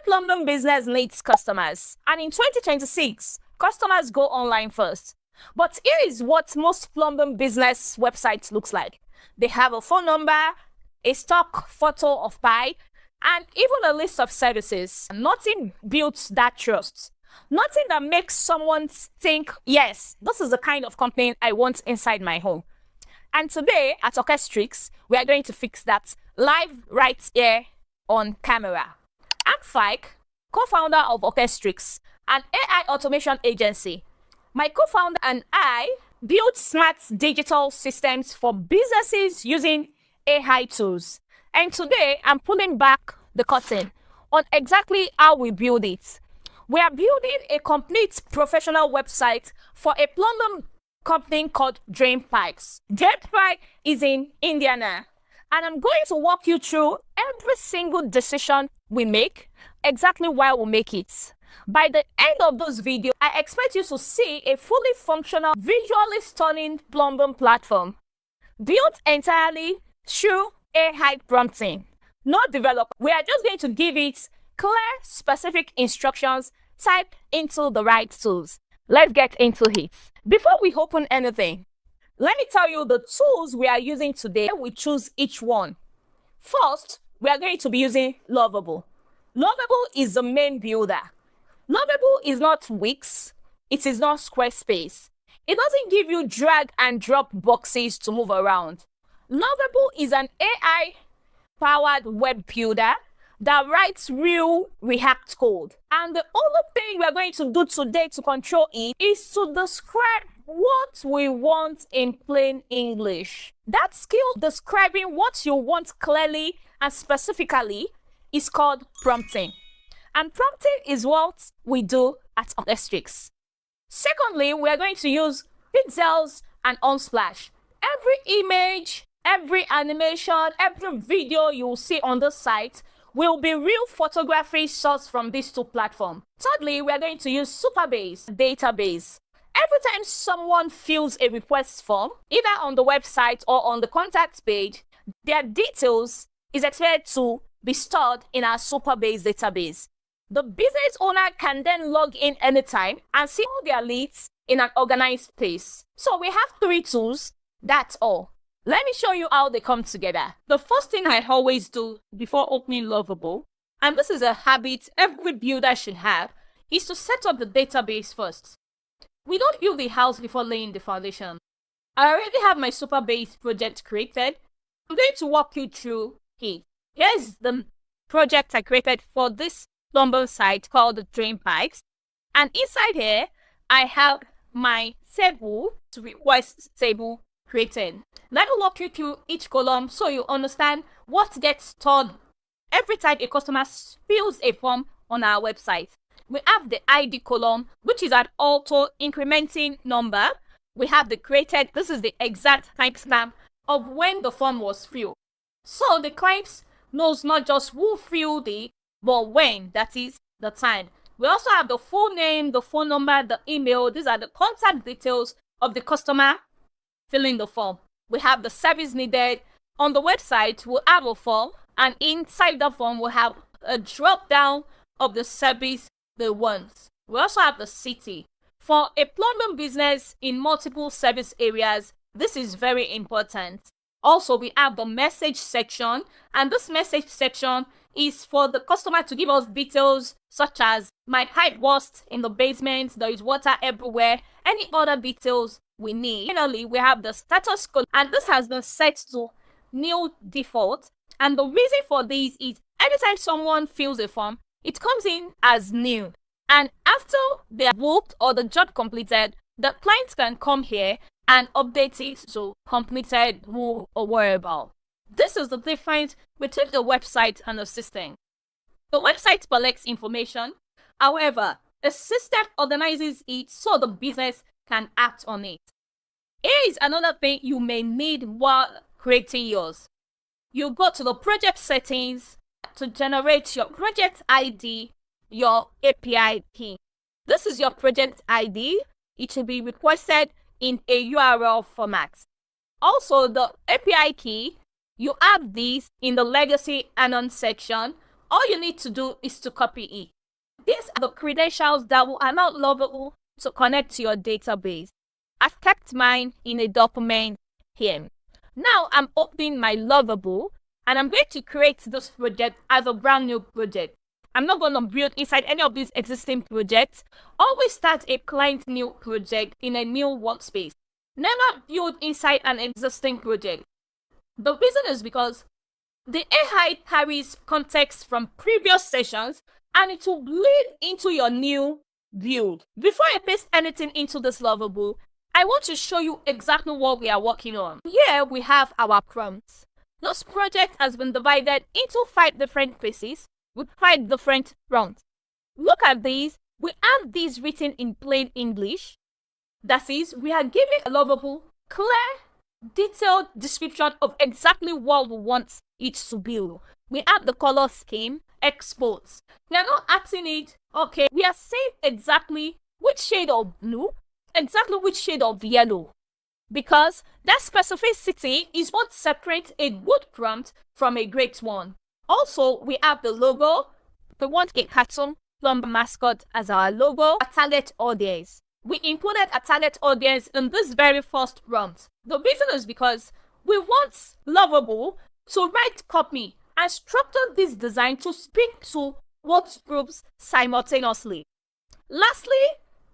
plumbing business needs customers, and in 2026, customers go online first. But here is what most plumbing business websites looks like. They have a phone number, a stock photo of pipe, and even a list of services. Nothing builds that trust. Nothing that makes someone think, yes, this is the kind of company I want inside my home. And today at Orchestrix, we are going to fix that live right here on camera. I'm Fike, co-founder of Orchestrix, an AI automation agency. My co-founder and I build smart digital systems for businesses using AI tools. And today I'm pulling back the curtain on exactly how we build it. We are building a complete professional website for a plumbing company called Dream Pipes. Dream Pipe is in Indiana, and I'm going to walk you through every single decision we make, exactly why we make it. By the end of this video, I expect you to see a fully functional, visually stunning plumbing platform built entirely through AI prompting. Not developed. We are just going to give it clear, specific instructions typed into the right tools. Let's get into it. Before we open anything, let me tell you the tools we are using today. We choose each one. First, we are going to be using Lovable. Lovable is the main builder. Lovable is not Wix. It is not Squarespace. It doesn't give you drag and drop boxes to move around. Lovable is an AI-powered web builder that writes real React code. And the only thing we're going to do today to control it is to describe what we want in plain English. That skill describing what you want clearly and specifically is called prompting. And prompting is what we do at Orchestrix. Secondly, we're going to use pixels and Unsplash. Every image, every animation, every video you will see on the site will be real photography sourced from these two platforms. Thirdly, we are going to use Supabase database. Every time someone fills a request form, either on the website or on the contact page, their details is expected to be stored in our Supabase database. The business owner can then log in anytime and see all their leads in an organized place. So we have 3 tools, that's all. Let me show you how they come together. The first thing I always do before opening Lovable, and this is a habit every builder should have, is to set up the database first. We don't build the house before laying the foundation. I already have my Supabase project created. I'm going to walk you through it. Here's the project I created for this plumbing site called the Dream Pipes. And inside here, I have my table, to request table created. Let me walk you through each column so you understand what gets stored every time a customer fills a form on our website. We have the ID column, which is an auto incrementing number. We have the created, this is the exact timestamp of when the form was filled. So the client knows not just who filled it, but when, that is the time. We also have the full name, the phone number, the email. These are the contact details of the customer filling the form. We have the service needed. On the website, we'll have a form, and inside the form, we'll have a drop down of the service they want. We also have the city. For a plumbing business in multiple service areas, this is very important. Also, we have the message section, and this message section is for the customer to give us details such as my pipe burst in the basement, there is water everywhere, any other details we need. Finally, we have the status code, and this has been set to new default. And the reason for this is anytime someone fills a form, it comes in as new. And after they are booked or the job completed, the client can come here and update it to completed or wherever. This is the difference between the website and the system. The website collects information. However, the system organizes it so the business can act on it. Here is another thing you may need while creating yours. You go to the project settings to generate your project ID, your API key. This is your project ID. It should be requested in a URL format. Also, the API key, you add this in the legacy add-on section All you need to do is to copy it. These are the credentials that will allow Lovable to connect to your database. I've kept mine in a document here. Now I'm opening my Lovable and I'm going to create this project as a brand new project. I'm not going to build inside any of these existing projects. Always start a client new project in a new workspace. Never build inside an existing project. The reason is because the AI carries context from previous sessions and it will bleed into your new build. Before I paste anything into this Lovable, I want to show you exactly what we are working on. Here we have our prompts. This project has been divided into 5 different pieces with 5 different prompts. Look at these. We have these written in plain English. That is, we are giving a Lovable clear, detailed description of exactly what we want it to build. We have the color scheme, exports. We are not asking it, okay, we are saying exactly which shade of blue, exactly which shade of yellow. Because that specificity is what separates a good prompt from a great one. Also, we have the logo. We want a cartoon plumber mascot as our logo, a target audience. We included a target audience in this very first prompt. The reason is because we want Lovable to write copy and structure this design to speak to both groups simultaneously. Lastly,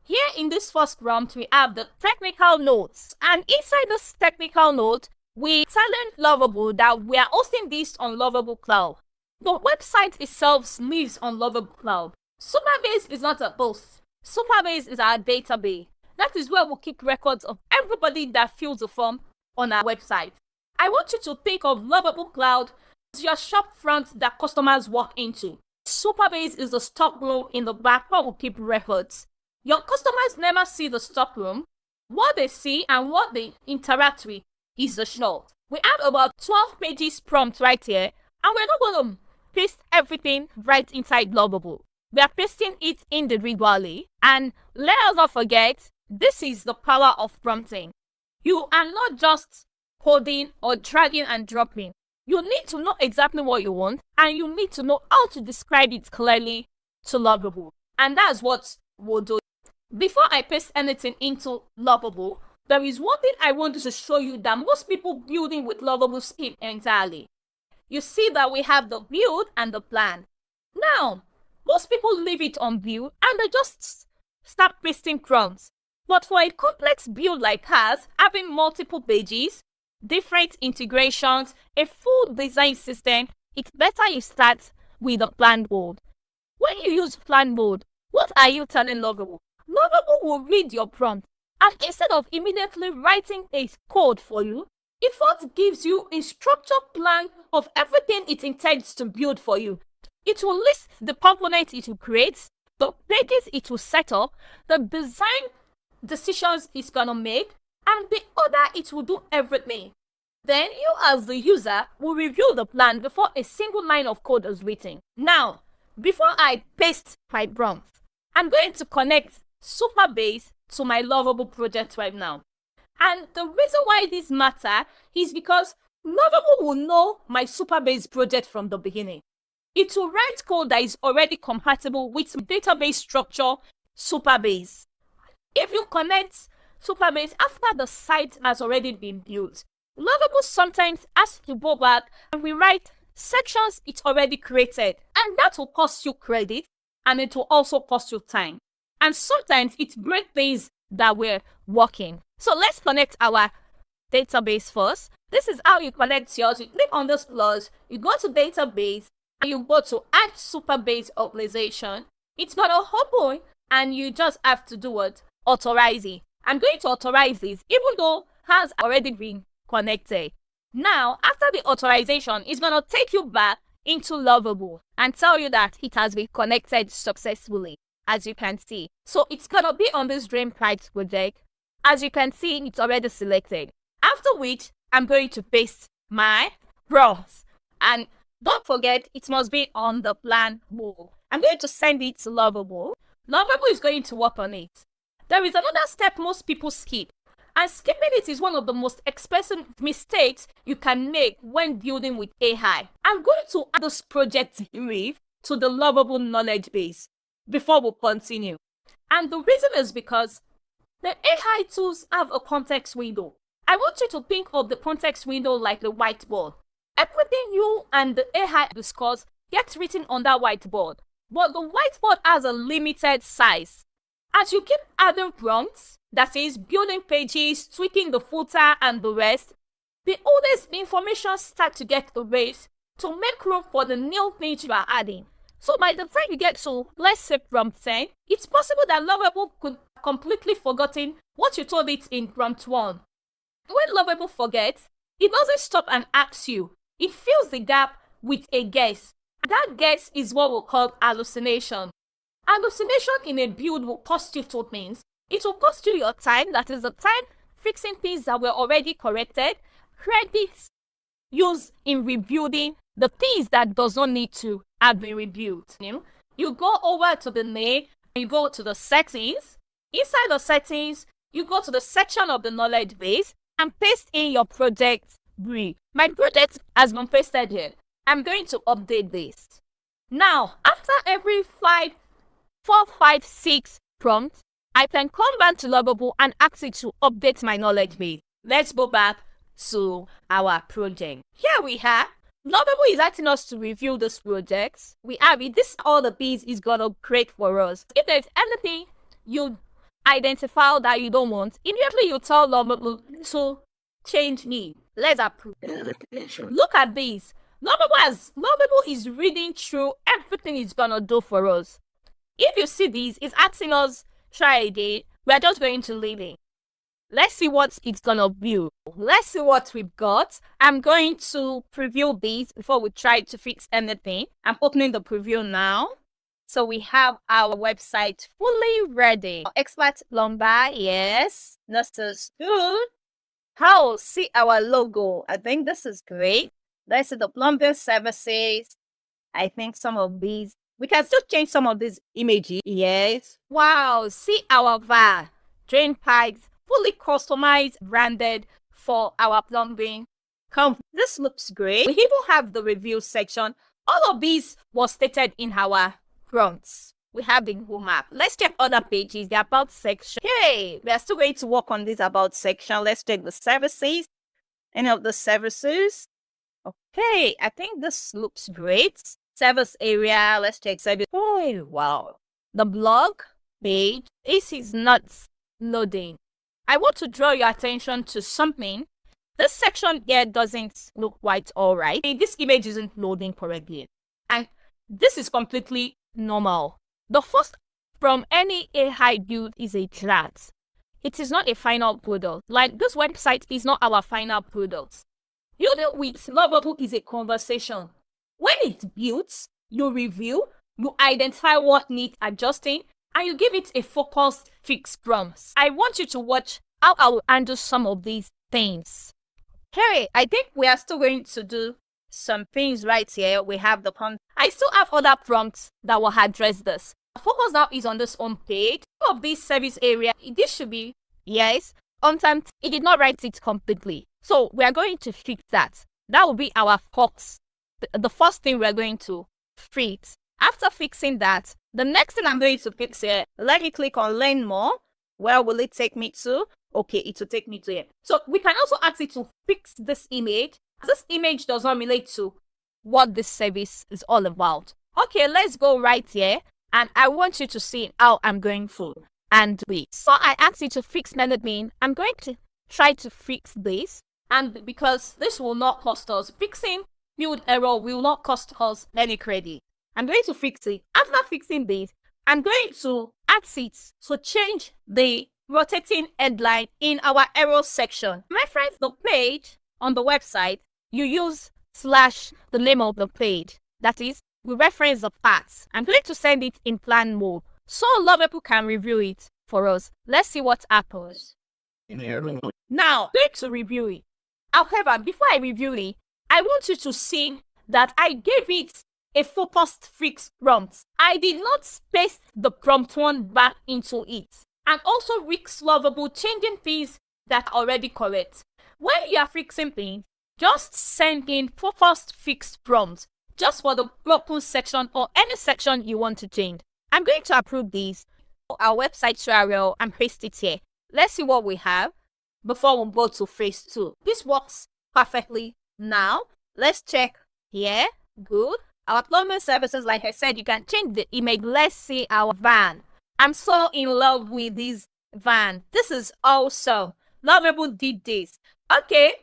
here in this first prompt, we have the technical notes. And inside this technical note, we tell Lovable that we are hosting this on Lovable Cloud. The website itself lives on Lovable Cloud. Supabase is not a host. Supabase is our database. That is where we keep records of everybody that fills the form on our website. I want you to think of Lovable Cloud as your shop front that customers walk into. Supabase is the stockroom in the back where we keep records. Your customers never see the stockroom. What they see and what they interact with is the shop. We have about 12 pages prompt right here, and we're not going to paste everything right inside Lovable. We are pasting it individually, and let us not forget, this is the power of prompting. You are not just coding or dragging and dropping. You need to know exactly what you want, and you need to know how to describe it clearly to Lovable. And that's what we'll do. Before I paste anything into Lovable, there is one thing I wanted to show you that most people building with Lovable skip entirely. You see that we have the build and the plan. Now, most people leave it on build and they just start pasting prompts. But for a complex build like ours, having multiple pages, different integrations, a full design system, it's better you start with a plan mode. When you use plan mode, what are you telling Lovable? Lovable will read your prompt, and instead of immediately writing a code for you, it first gives you a structured plan of everything it intends to build for you. It will list the components it will create, the pages it will set up, the design decisions it's gonna make, and the order it will do everything. Then you as the user will review the plan before a single line of code is written. Now, before I paste my prompt, I'm going to connect Supabase to my Lovable project right now. And the reason why this matters is because Lovable will know my Supabase project from the beginning. It will write code that is already compatible with database structure Supabase. If you connect Supabase after the site has already been built, Lovable sometimes has to go back and rewrite sections it already created, and that will cost you credit and it will also cost you time. And sometimes it breaks things that we're working. So let's connect our database first. This is how you connect yours. You click on this plus, you go to database, and you go to add Supabase authorization. It's gonna open and you just have to do it. Authorize it. I'm going to authorize this even though it has already been connected. Now, after the authorization, it's gonna take you back into Lovable and tell you that it has been connected successfully, as you can see. So it's gonna be on this Dream Pride project. As you can see, it's already selected. After which, I'm going to paste my prompts. And don't forget, it must be on the plan mode. I'm going to send it to Lovable. Lovable is going to work on it. There is another step most people skip. And skipping it is one of the most expensive mistakes you can make when building with AI. I'm going to add this project with to the Lovable knowledge base before we continue. And the reason is because the AI tools have a context window. I want you to think of the context window like the whiteboard. Everything you and the AI discuss gets written on that whiteboard, but the whiteboard has a limited size. As you keep adding prompts, that is, building pages, tweaking the footer and the rest, the oldest information starts to get erased to make room for the new things you are adding. So by the time you get to, let's say, prompt 10, it's possible that Lovable could have completely forgotten what you told it in prompt 1. When Lovable forgets, it doesn't stop and ask you. It fills the gap with a guess. That guess is what we call hallucination. Hallucination in a build will cost you 2 things. It will cost you your time, that is the time fixing things that were already corrected, credits used in rebuilding the things that does not need to have been rebuilt. You go over to the name, you go to the settings. Inside the settings, you go to the section of the knowledge base and paste in your project brief. My project has been pasted here. I'm going to update this. Now, after every 4, 5, 6 prompts, I can come back to Lovable and ask it to update my knowledge base. Let's go back to our project. Here we have Lovable is asking us to review this project. We have it. This is all the piece is gonna create for us. If there's anything you identify that you don't want, immediately you tell Lovable to change me. Let's approve. Look at this. Lovable is reading through everything it's gonna do for us. If you see this, it's asking us try again. We're just going to leave it. Let's see what it's gonna build. Let's see what we've got. I'm going to preview this before we try to fix anything. I'm opening the preview now. So we have our website fully ready. Expert plumber, yes. This is good. How see our logo? I think this is great. Let's see the plumbing services. I think some of these, we can still change some of these images. Yes. Wow, see our VAR. Drain pipes, fully customized, branded for our plumbing. This looks great. We even have the review section. All of these was stated in our prompts. We have the Google map. Let's check other pages, the about section. Okay, we are still going to work on this about section. Let's check the services. Any of the services. Okay, I think this looks great. Service area, let's check service. Oh, wow. The blog page, this is not loading. I want to draw your attention to something. This section here doesn't look quite all right. This image isn't loading correctly. And this is completely normal. The first from any AI build is a draft. It is not a final product. Like this website is not our final product. Building with Lovable is a conversation. When it's built, you review, you identify what needs adjusting, and you give it a focused fixed prompts. I want you to watch how I will handle some of these things. Okay, I think we are still going to do some things right here. We have the prompt. I still have other prompts that will address this. Focus now is on this home page. Of this service area, this should be, yes, on time. It did not write it completely. So we are going to fix that. That will be our focus. The first thing we're going to fix. After fixing that, the next thing I'm going to fix here, let me click on learn more. Where will it take me to? Okay, it will take me to here. So we can also ask it to fix this image. This image does not relate to what this service is all about. Okay, let's go right here. And I want you to see how I'm going through and this. So I asked you to fix anything. I'm going to try to fix this. And because this will not cost us, fixing build error will not cost us any credit. I'm going to fix it. After fixing this, I'm going to ask it to change the rotating headline in our error section. Reference the page on the website, you use / the name of the page. That is, we reference the paths. I'm going to send it in plan mode so Lovable can review it for us. Let's see what happens. Now, I'm going to review it. However, before I review it, I want you to see that I gave it a focused fixed prompt. I did not paste the prompt one back into it. And also risk Lovable changing things that are already correct. When you are fixing things, just send in focused fixed prompts just for the purpose section or any section you want to change. I'm going to approve these for our website URL and paste it here. Let's see what we have before we go to phase 2. This works perfectly now. Let's check here. Good. Our plumbing services, like I said, you can change the image. Let's see our van. I'm so in love with this van. This is awesome. Lovable did this. Okay.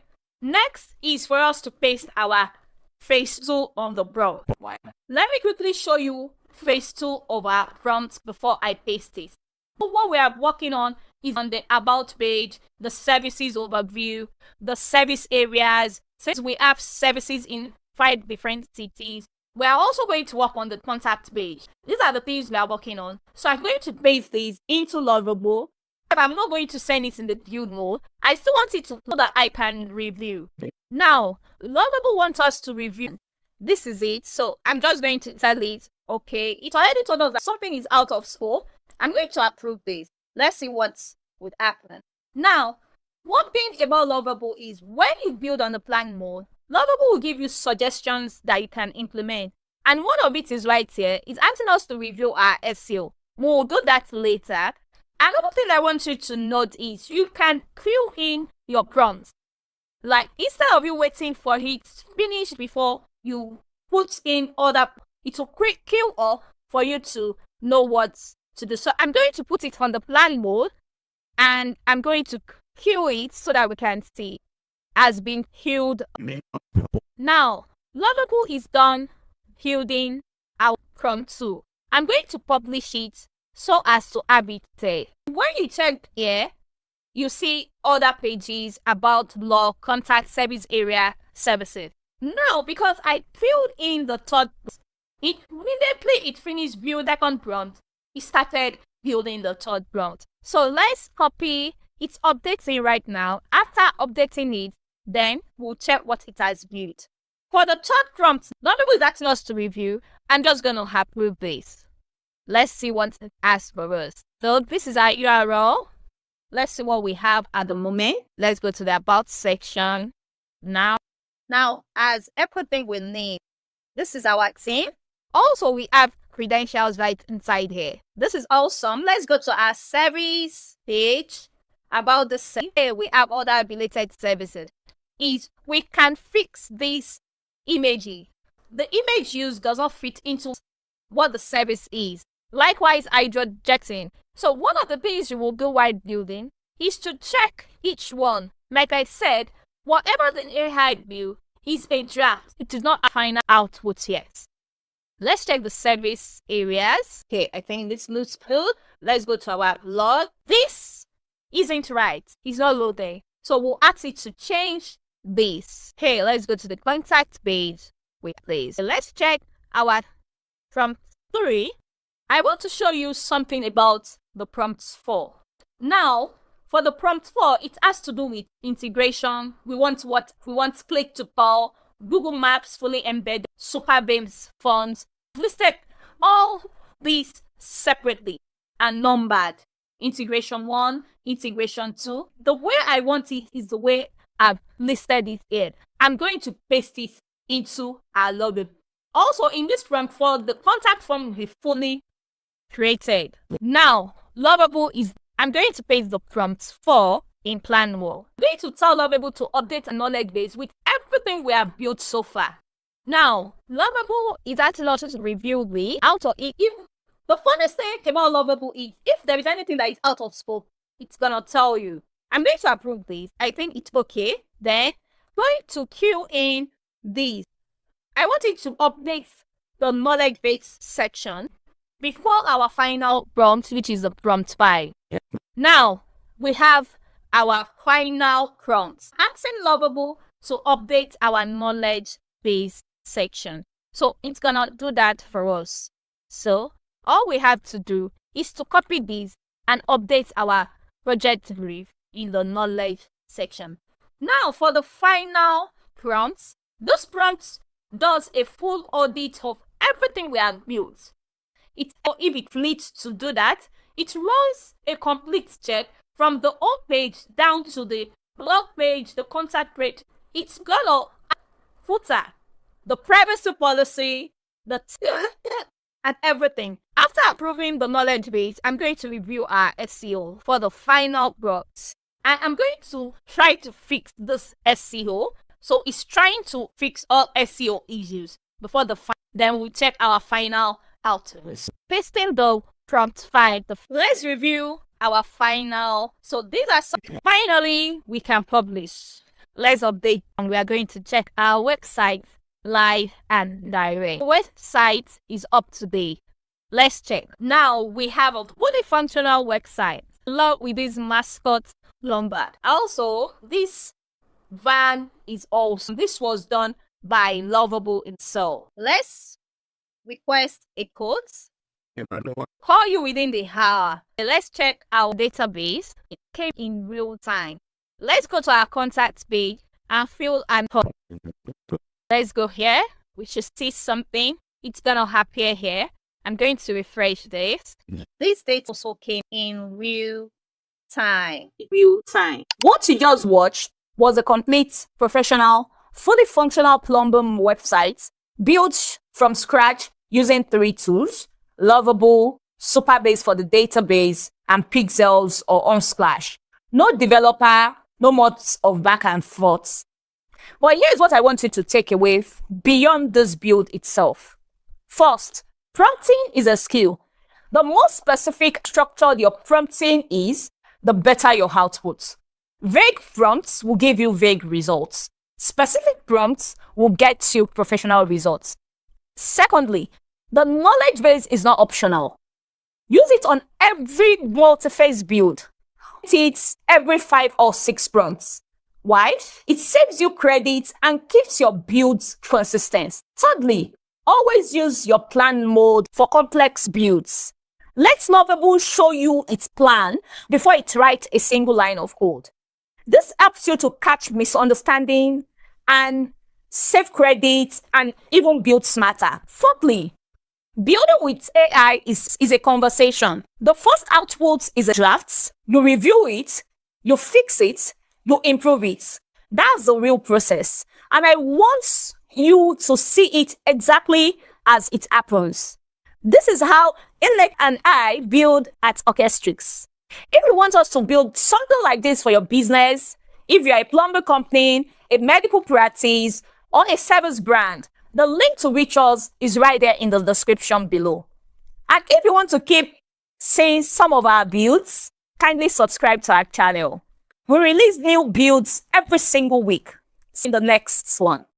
Next is for us to paste our phase 2 on the broad. Let me quickly show you phase 2 of our prompt before I paste it. So what we are working on is on the about page, the services overview, the service areas. Since we have services in 5 different cities, we are also going to work on the contact page. These are the things we are working on. So I'm going to paste these into Lovable. I'm not going to send it in the build mode. I still want it to so that I can review. Now, Lovable wants us to review. This is it. So I'm just going to tell it, okay, it already told us that something is out of scope. I'm going to approve this. Let's see what would happen. Now, one thing about Lovable is when you build on the plan mode, Lovable will give you suggestions that you can implement. And one of it is right here. It's asking us to review our SEO. We'll do that later. Another thing I want you to note is you can fill in your prompts. Like, instead of you waiting for it to finish before you put in other, it will queue up for you to know what to do. So I'm going to put it on the plan mode and I'm going to queue it so that we can see has been queued. Now, Lovable is done building our prompt 2. I'm going to publish it so as to have it there. When you check here, you see other pages about blog, contact, service area, services. Now, because I filled in the third, immediately it finished build second prompt, it started building the third prompt. So let's copy, it's updating right now. After updating it, then we'll check what it has built. For the third prompt, Lovable is asking us to review. I'm just going to approve this. Let's see what it asks for us. So this is our URL. Let's see what we have at the moment. Let's go to the About section. Now, as everything we need, this is our team. Also, we have credentials right inside here. This is awesome. Let's go to our service page. About the service, here we have other related services. We can fix this image. The image used does not fit into what the service is. Likewise, hydrojetting. So one of the things you will do while building is to check each one. Like I said, whatever the AI build is a draft. It is not a final output yet. Let's check the service areas. Okay, I think this looks good. Let's go to our log. This isn't right. It's not loading. So we'll ask it to change this. Okay, let's go to the contact page with this. Let's check our prompt 3. I want to show you something about the prompt 4. Now, for the prompt 4, it has to do with integration. We want click to call, Google Maps fully embedded, Supabase fonts. Listed all these separately and numbered. Integration 1, integration 2. The way I want it is the way I've listed it here. I'm going to paste it into our Lovable. Also, in this prompt 4, the contact form will be fully created. Now, Lovable is, I'm going to paste the prompt 4 in plan mode. I'm going to tell Lovable to update a knowledge base with everything we have built so far. Now, Lovable is asking us to review the out of it. The funnest thing about Lovable is if there is anything that is out of scope, it's gonna tell you. I'm going to approve this. I think it's okay. Then, going to queue in this. I want it to update the knowledge base section before our final prompt, which is the prompt 5. Now, we have our final prompt. Asking Lovable to update our knowledge base section. So it's gonna do that for us. So all we have to do is to copy this and update our project brief in the knowledge section. Now for the final prompts, this prompt does a full audit of everything we have built. If it needs to do that, it runs a complete check from the home page down to the blog page, the contact page. It's gonna footer the privacy policy, and everything. After approving the knowledge base, I'm going to review our SEO for the final product. And I'm going to try to fix this SEO. So it's trying to fix all SEO issues before then we'll check our final outputs. Pasting the prompt file. Let's review our final. So these are finally we can publish. Let's update, and we are going to check our website live and direct. The website is up to date. Let's check. Now we have a fully functional website. Log with this mascot Lombard. Also, this van is awesome. This was done by Lovable itself. Let's request a code. Call you within the hour. Let's check our database. It came in real time. Let's go to our contact page and fill and call. Let's go here. We should see something. It's gonna appear here. I'm going to refresh this. This data also came in real time. What you just watched was a complete professional, fully functional plumbing website built from scratch using 3 tools: Lovable, Supabase for the database, and Pixels or Unsplash. No developer, no months of back and forth. But here's what I want you to take away beyond this build itself. First, prompting is a skill. The more specific structured your prompting is, the better your output. Vague prompts will give you vague results. Specific prompts will get you professional results. Secondly, the knowledge base is not optional. Use it on every multi-phase build. It's every 5 or 6 prompts. Why? It saves you credit and keeps your builds consistent. Thirdly, always use your plan mode for complex builds. Let Lovable show you its plan before it writes a single line of code. This helps you to catch misunderstanding and save credit and even build smarter. Fourthly, building with AI is a conversation. The first output is a draft. You review it, you fix it, you improve it. That's the real process. And I want you to see it exactly as it happens. This is how Inlek and I build at Orchestrix. If you want us to build something like this for your business, if you're a plumber company, a medical practice, or a service brand, the link to reach us is right there in the description below. And if you want to keep seeing some of our builds, kindly subscribe to our channel. We release new builds every single week. See you in the next one.